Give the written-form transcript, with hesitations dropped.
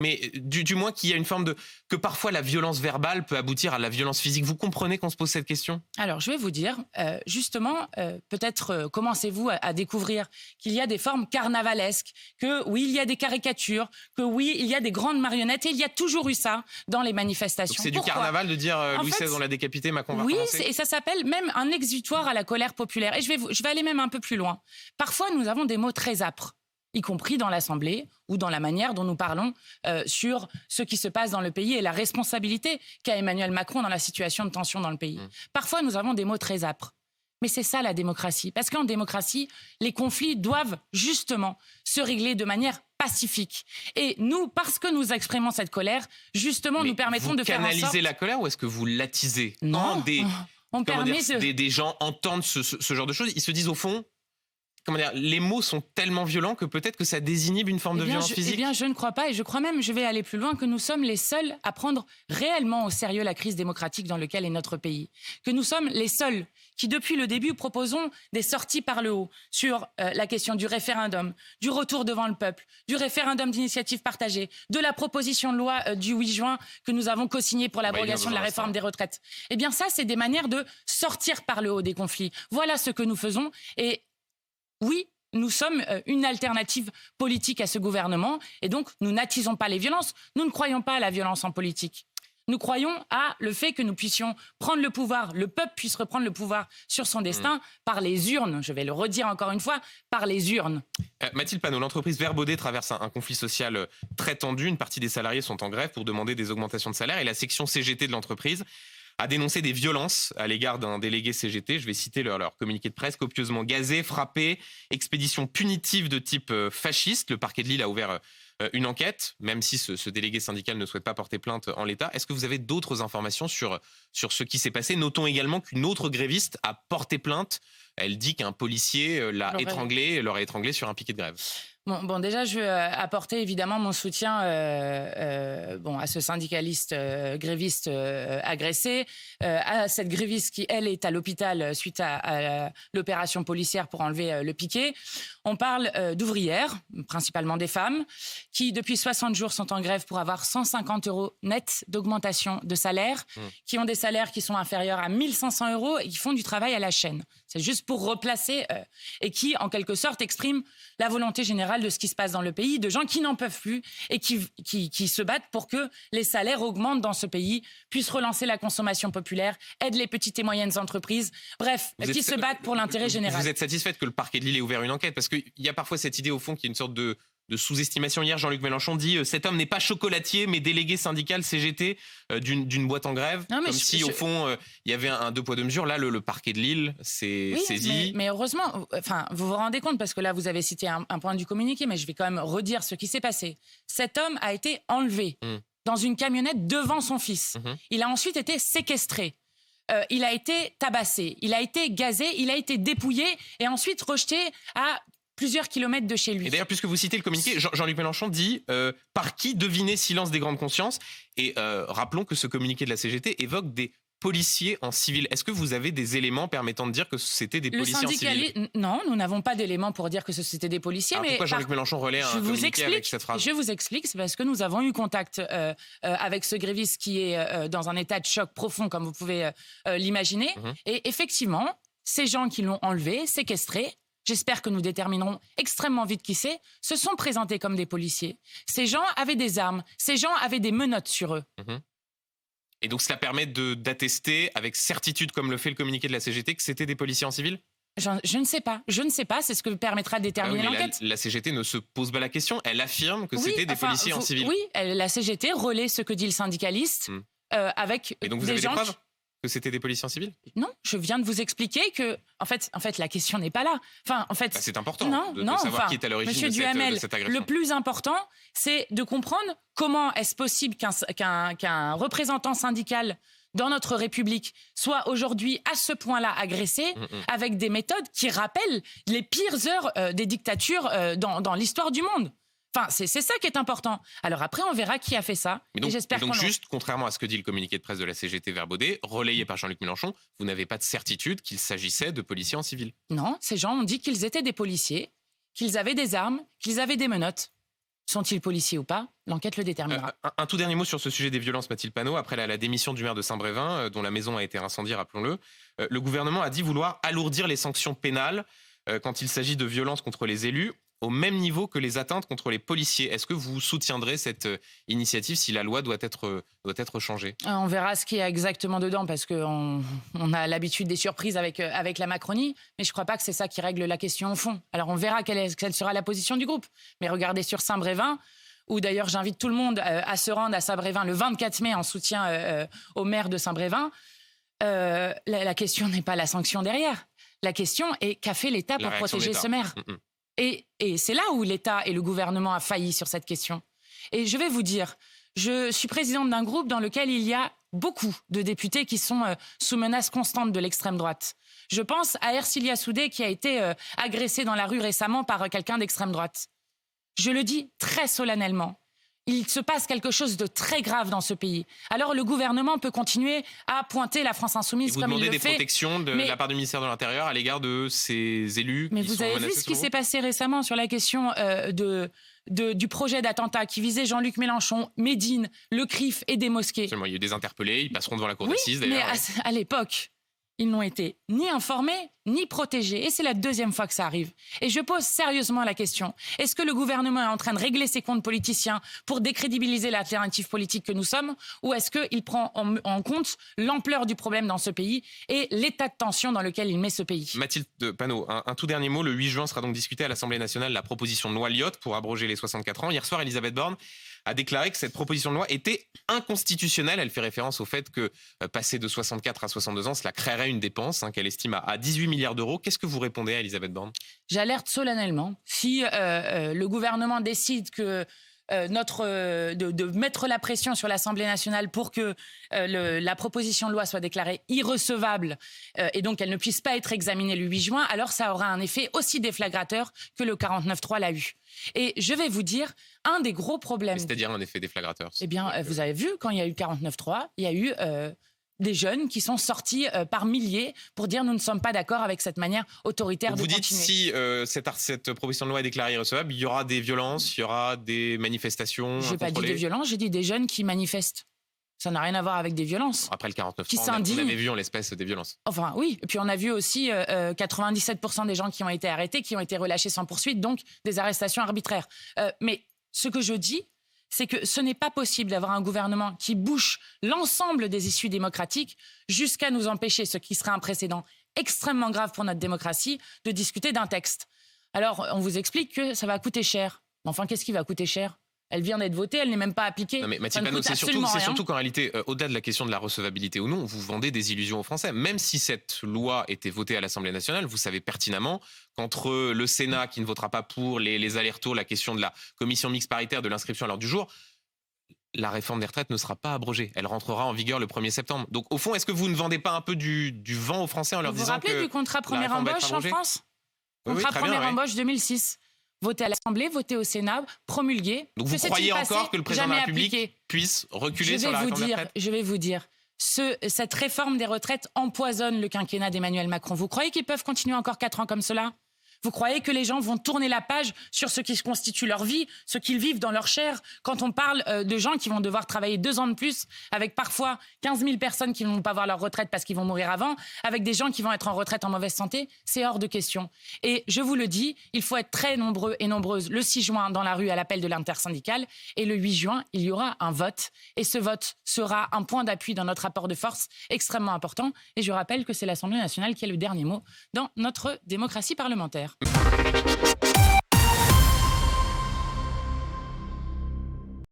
Mais du moins qu'il y a une forme de... que parfois la violence verbale peut aboutir à la violence physique. Vous comprenez qu'on se pose cette question ? Alors, je vais vous dire, justement, peut-être commencez-vous à découvrir qu'il y a des formes carnavalesques, que oui, il y a des caricatures, que oui, il y a des grandes marionnettes, et il y a toujours eu ça dans les manifestations. Donc c'est du carnaval de dire Louis XVI, on l'a décapité, Macron va recommencer. Oui, et ça s'appelle même un exutoire à la colère populaire. Et je vais aller même un peu plus loin. Parfois, nous avons des mots très âpres, y compris dans l'Assemblée ou dans la manière dont nous parlons sur ce qui se passe dans le pays et la responsabilité qu'a Emmanuel Macron dans la situation de tension dans le pays. Parfois, nous avons des mots très âpres. Mais c'est ça la démocratie. Parce qu'en démocratie, les conflits doivent justement se régler de manière pacifique. Et nous, parce que nous exprimons cette colère, justement, nous permettons de faire en sorte... Vous canalisez la colère ou est-ce que vous l'attisez ? Non, des gens entendent ce genre de choses, ils se disent au fond... les mots sont tellement violents que peut-être que ça désinhibe une forme de violence physique. Eh bien, je ne crois pas, et je crois même, je vais aller plus loin, que nous sommes les seuls à prendre réellement au sérieux la crise démocratique dans laquelle est notre pays. Que nous sommes les seuls qui, depuis le début, proposons des sorties par le haut sur la question du référendum, du retour devant le peuple, du référendum d'initiative partagée, de la proposition de loi du 8 juin que nous avons co-signée pour l'abrogation de la réforme des retraites. Eh bien, ça, c'est des manières de sortir par le haut des conflits. Voilà ce que nous faisons, et oui, nous sommes une alternative politique à ce gouvernement et donc nous n'attisons pas les violences. Nous ne croyons pas à la violence en politique. Nous croyons à le fait que nous puissions prendre le pouvoir, le peuple puisse reprendre le pouvoir sur son destin par les urnes. Je vais le redire encore une fois, par les urnes. Mathilde Panot, l'entreprise Vert Baudet traverse un conflit social très tendu. Une partie des salariés sont en grève pour demander des augmentations de salaire et la section CGT de l'entreprise a dénoncé des violences à l'égard d'un délégué CGT. Je vais citer leur communiqué de presse: copieusement gazé, frappé, expédition punitive de type fasciste. Le parquet de Lille a ouvert une enquête, même si ce délégué syndical ne souhaite pas porter plainte en l'état. Est-ce que vous avez d'autres informations sur ce qui s'est passé ? Notons également qu'une autre gréviste a porté plainte. Elle dit qu'un policier l'aurait étranglé sur un piquet de grève. Bon, déjà, je veux apporter évidemment mon soutien à ce syndicaliste gréviste agressé, à cette gréviste qui, elle, est à l'hôpital suite à l'opération policière pour enlever le piquet. On parle d'ouvrières, principalement des femmes, qui, depuis 60 jours, sont en grève pour avoir 150 € net d'augmentation de salaire, qui ont des salaires qui sont inférieurs à 1 500 € et qui font du travail à la chaîne. C'est juste pour replacer et qui, en quelque sorte, expriment la volonté générale de ce qui se passe dans le pays, de gens qui n'en peuvent plus et qui se battent pour que les salaires augmentent dans ce pays, puissent relancer la consommation populaire, aident les petites et moyennes entreprises, bref, qui se battent pour l'intérêt général. Vous êtes satisfaite que le parquet de Lille ait ouvert une enquête ? Parce qu'il y a parfois cette idée, au fond, qu'il y a une sorte de sous-estimation. Hier, Jean-Luc Mélenchon dit « Cet homme n'est pas chocolatier, mais délégué syndical CGT d'une boîte en grève ». Comme si, au fond, il y avait un deux poids, deux mesures. Là, le parquet de Lille s'est saisi. Mais heureusement, vous vous rendez compte, parce que là, vous avez cité un point du communiqué, mais je vais quand même redire ce qui s'est passé. Cet homme a été enlevé dans une camionnette devant son fils. Il a ensuite été séquestré. Il a été tabassé, il a été gazé, il a été dépouillé et ensuite rejeté à plusieurs kilomètres de chez lui. Et d'ailleurs, puisque vous citez le communiqué, Jean-Luc Mélenchon dit par qui deviner silence des grandes consciences. Et rappelons que ce communiqué de la CGT évoque des policiers en civil. Est-ce que vous avez des éléments permettant de dire que c'était des policiers en civil ? Non, nous n'avons pas d'éléments pour dire que c'était des policiers. Alors mais pourquoi Jean-Luc Mélenchon relaie un communiqué avec cette phrase ? Je vous explique, c'est parce que nous avons eu contact avec ce gréviste qui est dans un état de choc profond, comme vous pouvez l'imaginer. Et effectivement, ces gens qui l'ont enlevé, séquestré, j'espère que nous déterminerons extrêmement vite qui c'est, se sont présentés comme des policiers. Ces gens avaient des armes, ces gens avaient des menottes sur eux. Et donc cela permet d'attester avec certitude, comme le fait le communiqué de la CGT, que c'était des policiers en civil ? Je ne sais pas, c'est ce que permettra de déterminer l'enquête. La CGT ne se pose pas la question, elle affirme que c'était des policiers en civil. Oui, la CGT relaie ce que dit le syndicaliste avec et donc vous avez des preuves que c'était des policiers en civil ? Non, je viens de vous expliquer que, en fait, la question n'est pas là. C'est important de savoir qui est à l'origine de cette agression. Le plus important, c'est de comprendre comment est-ce possible qu'un représentant syndical dans notre République soit aujourd'hui à ce point-là agressé avec des méthodes qui rappellent les pires heures des dictatures dans l'histoire du monde. C'est ça qui est important. Alors après, on verra qui a fait ça. Donc juste, contrairement à ce que dit le communiqué de presse de la CGT Vert Baudet, relayé par Jean-Luc Mélenchon, vous n'avez pas de certitude qu'il s'agissait de policiers en civil ? Non, ces gens ont dit qu'ils étaient des policiers, qu'ils avaient des armes, qu'ils avaient des menottes. Sont-ils policiers ou pas? L'enquête le déterminera. Un tout dernier mot sur ce sujet des violences, Mathilde Panot. Après la démission du maire de Saint-Brévin, dont la maison a été incendiée, rappelons-le, le gouvernement a dit vouloir alourdir les sanctions pénales quand il s'agit de violences contre les élus, au même niveau que les atteintes contre les policiers. Est-ce que vous soutiendrez cette initiative si la loi doit être changée? On verra ce qu'il y a exactement dedans, parce qu'on a l'habitude des surprises avec la Macronie, mais je ne crois pas que c'est ça qui règle la question au fond. Alors on verra quelle sera la position du groupe. Mais regardez sur Saint-Brévin, où d'ailleurs j'invite tout le monde à se rendre à Saint-Brévin le 24 mai en soutien au maire de Saint-Brévin. La question n'est pas la sanction derrière. La question est qu'a fait l'État pour protéger ce maire. Et c'est là où l'État et le gouvernement a failli sur cette question. Et je vais vous dire, je suis présidente d'un groupe dans lequel il y a beaucoup de députés qui sont sous menace constante de l'extrême droite. Je pense à Ercilia Soudé qui a été agressée dans la rue récemment par quelqu'un d'extrême droite. Je le dis très solennellement. Il se passe quelque chose de très grave dans ce pays. Alors le gouvernement peut continuer à pointer la France insoumise comme il le fait. Vous demandez des protections de la part du ministère de l'Intérieur à l'égard de ces élus qui sont menacés. Mais vous avez vu ce qui s'est passé récemment sur la question du projet d'attentat qui visait Jean-Luc Mélenchon, Médine, le CRIF et des mosquées. Absolument, il y a eu des interpellés, ils passeront devant la cour d'assises d'ailleurs. Mais à l'époque, ils n'ont été ni informés, ni protégés. Et c'est la deuxième fois que ça arrive. Et je pose sérieusement la question. Est-ce que le gouvernement est en train de régler ses comptes politiciens pour décrédibiliser l'alternative politique que nous sommes? Ou est-ce qu'il prend en compte l'ampleur du problème dans ce pays et l'état de tension dans lequel il met ce pays? Mathilde Panot, un tout dernier mot. Le 8 juin sera donc discutée à l'Assemblée nationale la proposition de loi Lyotte pour abroger les 64 ans. Hier soir, Elisabeth Borne a déclaré que cette proposition de loi était inconstitutionnelle. Elle fait référence au fait que passer de 64 à 62 ans, cela créerait une dépense qu'elle estime à 18 milliards d'euros. Qu'est-ce que vous répondez à Elisabeth Borne? J'alerte solennellement. Si le gouvernement décide que de mettre la pression sur l'Assemblée nationale pour que la proposition de loi soit déclarée irrecevable et donc elle ne puisse pas être examinée le 8 juin, alors ça aura un effet aussi déflagrateur que le 49.3 l'a eu. Et je vais vous dire, un des gros problèmes... C'est-à-dire un effet déflagrateur? Eh bien, vous avez vu, quand il y a eu 49.3, il y a eu... des jeunes qui sont sortis par milliers pour dire nous ne sommes pas d'accord avec cette manière autoritaire de continuer. Vous dites si cette proposition de loi est déclarée irrecevable, il y aura des violences, il y aura des manifestations. Je n'ai pas dit des violences, j'ai dit des jeunes qui manifestent. Ça n'a rien à voir avec des violences. Après le 49.3, on avait vu en l'espèce des violences. Enfin oui, et puis on a vu aussi 97% des gens qui ont été arrêtés, qui ont été relâchés sans poursuite, donc des arrestations arbitraires. Mais ce que je dis, c'est que ce n'est pas possible d'avoir un gouvernement qui bouche l'ensemble des issues démocratiques jusqu'à nous empêcher, ce qui serait un précédent extrêmement grave pour notre démocratie, de discuter d'un texte. Alors, on vous explique que ça va coûter cher. Mais enfin, qu'est-ce qui va coûter cher? Elle vient d'être votée, elle n'est même pas appliquée. Non mais Mathilde Panot, c'est surtout qu'en réalité, au-delà de la question de la recevabilité ou non, vous vendez des illusions aux Français. Même si cette loi était votée à l'Assemblée nationale, vous savez pertinemment qu'entre le Sénat qui ne votera pas pour les allers-retours, la question de la commission mixte paritaire, de l'inscription à l'ordre du jour, la réforme des retraites ne sera pas abrogée. Elle rentrera en vigueur le 1er septembre. Donc au fond, est-ce que vous ne vendez pas un peu du vent aux Français en leur disant que... Vous vous rappelez du contrat première embauche en France? Contrat première embauche 2006. Voté à l'Assemblée, voté au Sénat, promulgué. Donc vous croyez encore que le président de la République puisse reculer sur la réforme des retraites? Je vais vous dire, cette réforme des retraites empoisonne le quinquennat d'Emmanuel Macron. Vous croyez qu'ils peuvent continuer encore 4 ans comme cela? Vous croyez que les gens vont tourner la page sur ce qui constitue leur vie, ce qu'ils vivent dans leur chair, quand on parle de gens qui vont devoir travailler 2 ans de plus, avec parfois 15 000 personnes qui ne vont pas avoir leur retraite parce qu'ils vont mourir avant, avec des gens qui vont être en retraite en mauvaise santé? C'est hors de question. Et je vous le dis, il faut être très nombreux et nombreuses le 6 juin dans la rue à l'appel de l'intersyndicale. Et le 8 juin, il y aura un vote. Et ce vote sera un point d'appui dans notre rapport de force extrêmement important. Et je rappelle que c'est l'Assemblée nationale qui a le dernier mot dans notre démocratie parlementaire.